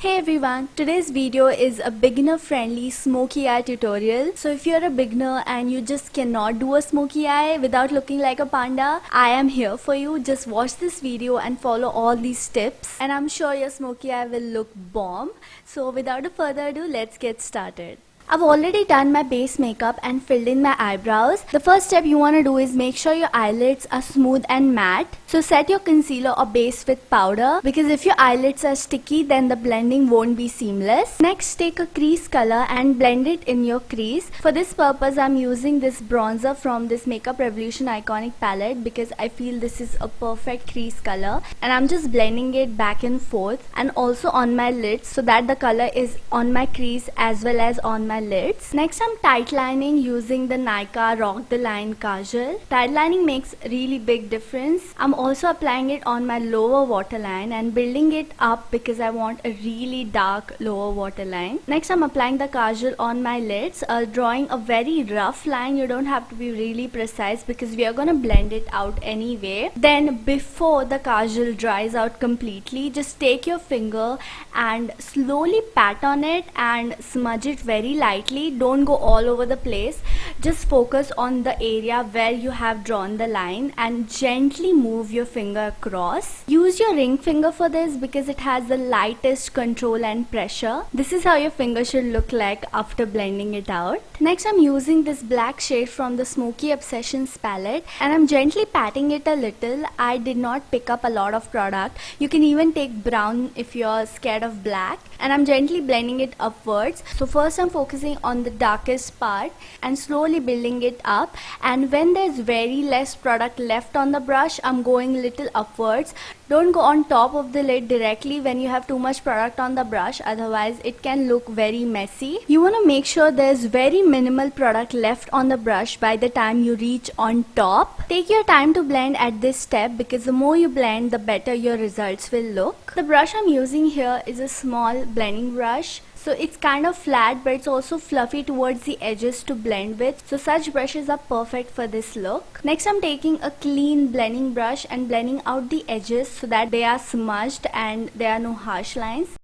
Hey everyone, today's video is a beginner friendly smoky eye tutorial. So if you're a beginner and you just cannot do a smoky eye without looking like a panda, I am here for you. Just watch this video and follow all these tips and I'm sure your smoky eye will look bomb. So without further ado, let's get started. I've already done my base makeup and filled in my eyebrows. The first step you want to do is make sure your eyelids are smooth and matte. So set your concealer or base with powder, because if your eyelids are sticky then the blending won't be seamless. Next, take a crease color and blend it in your crease. For this purpose I'm using this bronzer from this Makeup Revolution Iconic palette because I feel this is a perfect crease color, and I'm just blending it back and forth and also on my lids so that the color is on my crease as well as on my lids. Next, I'm tight lining using the Nykaa Rock the Line Kajal. Tight lining makes really big difference. I'm also applying it on my lower waterline and building it up because I want a really dark lower waterline. Next, I'm applying the kajal on my lids, drawing a very rough line. You don't have to be really precise because we are going to blend it out anyway. Then before the kajal dries out completely, just take your finger and slowly pat on it and smudge it very lightly. Don't go all over the place. Just focus on the area where you have drawn the line and gently move your finger across. Use your ring finger for this because it has the lightest control and pressure. This is how your finger should look like after blending it out. Next, I'm using this black shade from the Smoky Obsessions palette and I'm gently patting it a little. I did not pick up a lot of product. You can even take brown if you're scared of black, and I'm gently blending it upwards. So first I'm focusing on the darkest part and slowly building it up, and when there's very less product left on the brush, I'm going little upwards. Don't go on top of the lid directly when you have too much product on the brush, otherwise it can look very messy. You want to make sure there's very minimal product left on the brush by the time you reach on top. Take your time to blend at this step because the more you blend, the better your results will look. The brush I'm using here is a small blending brush. So it's kind of flat, but it's also fluffy towards the edges to blend with. So such brushes are perfect for this look. Next, I'm taking a clean blending brush and blending out the edges so that they are smudged and there are no harsh lines.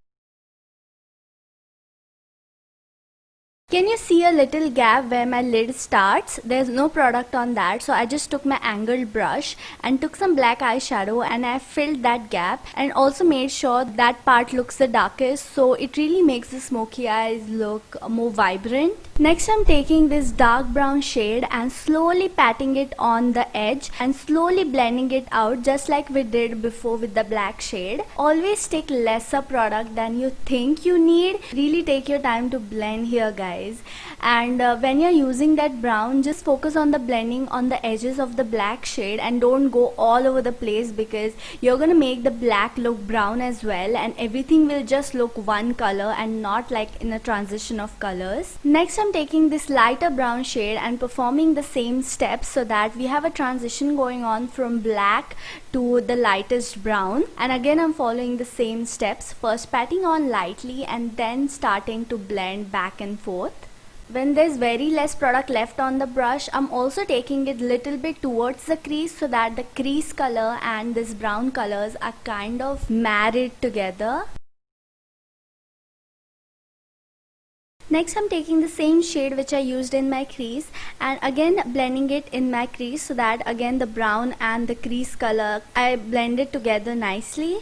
Can you see a little gap where my lid starts? There's no product on that, so I just took my angled brush and took some black eyeshadow and I filled that gap and also made sure that part looks the darkest, so it really makes the smoky eyes look more vibrant. Next, I'm taking this dark brown shade and slowly patting it on the edge and slowly blending it out just like we did before with the black shade. Always take lesser product than you think you need. Really take your time to blend here, guys. And when you're using that brown, just focus on the blending on the edges of the black shade and don't go all over the place because you're gonna make the black look brown as well, and everything will just look one color and not like in a transition of colors. Next, I'm taking this lighter brown shade and performing the same steps so that we have a transition going on from black to the lightest brown. And again, I'm following the same steps, first patting on lightly and then starting to blend back and forth. When there's very less product left on the brush, I'm also taking it little bit towards the crease so that the crease color and this brown colors are kind of married together. Next, I'm taking the same shade which I used in my crease and again blending it in my crease so that again the brown and the crease color I blend it together nicely.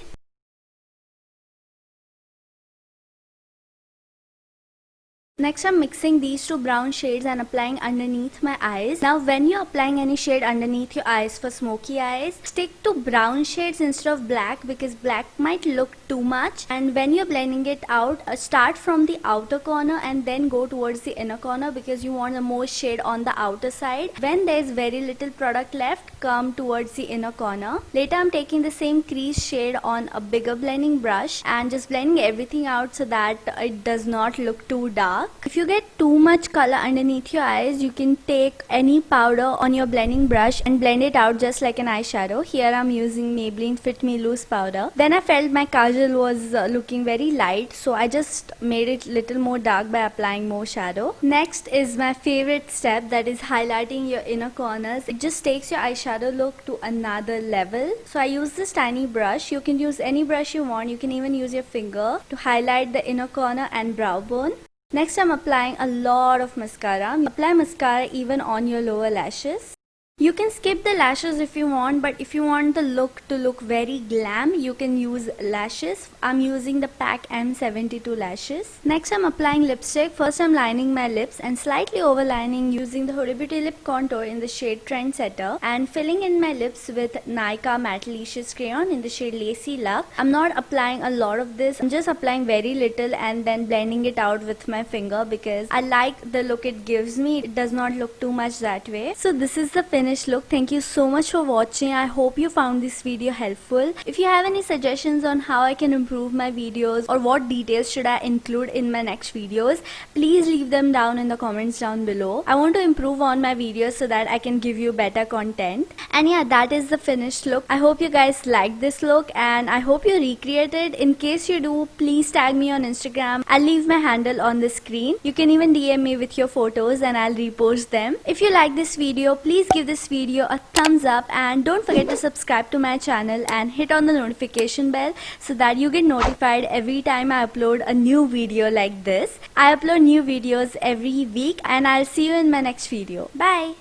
Next, I'm mixing these two brown shades and applying underneath my eyes. Now, when you're applying any shade underneath your eyes for smoky eyes, stick to brown shades instead of black because black might look too much. And when you're blending it out, start from the outer corner and then go towards the inner corner because you want the most shade on the outer side. When there's very little product left, come towards the inner corner. Later, I'm taking the same crease shade on a bigger blending brush and just blending everything out so that it does not look too dark. dark. If you get too much color underneath your eyes, you can take any powder on your blending brush and blend it out just like an eyeshadow. Here I'm using Maybelline Fit Me Loose powder. Then I felt my kajal was looking very light, so I just made it little more dark by applying more shadow. Next is my favorite step, that is highlighting your inner corners. It just takes your eyeshadow look to another level. So I use this tiny brush. You can use any brush you want. You can even use your finger to highlight the inner corner and brow bone. Next I'm applying a lot of mascara. Apply mascara even on your lower lashes. You can skip the lashes if you want, but if you want the look to look very glam, you can use lashes. I'm using the PAC M72 lashes. Next I'm applying lipstick. First I'm lining my lips and slightly overlining using the Huda Beauty lip contour in the shade Trendsetter, and filling in my lips with Nykaa Mattelicious crayon in the shade Lacy Luck. I'm not applying a lot of this. I'm just applying very little and then blending it out with my finger because I like the look it gives me. It does not look too much that way. So this is the finished look. Thank you so much for watching. I hope you found this video helpful. If you have any suggestions on how I can improve my videos or what details should I include in my next videos, please leave them down in the comments down below. I want to improve on my videos so that I can give you better content. And yeah, that is the finished look. I hope you guys liked this look and I hope you recreate it. In case you do, please tag me on Instagram. I'll leave my handle on the screen. You can even DM me with your photos and I'll repost them. If you like this video, please give this video a thumbs up and don't forget to subscribe to my channel and hit on the notification bell so that you get notified every time I upload a new video like this. I upload new videos every week and I'll see you in my next video. Bye.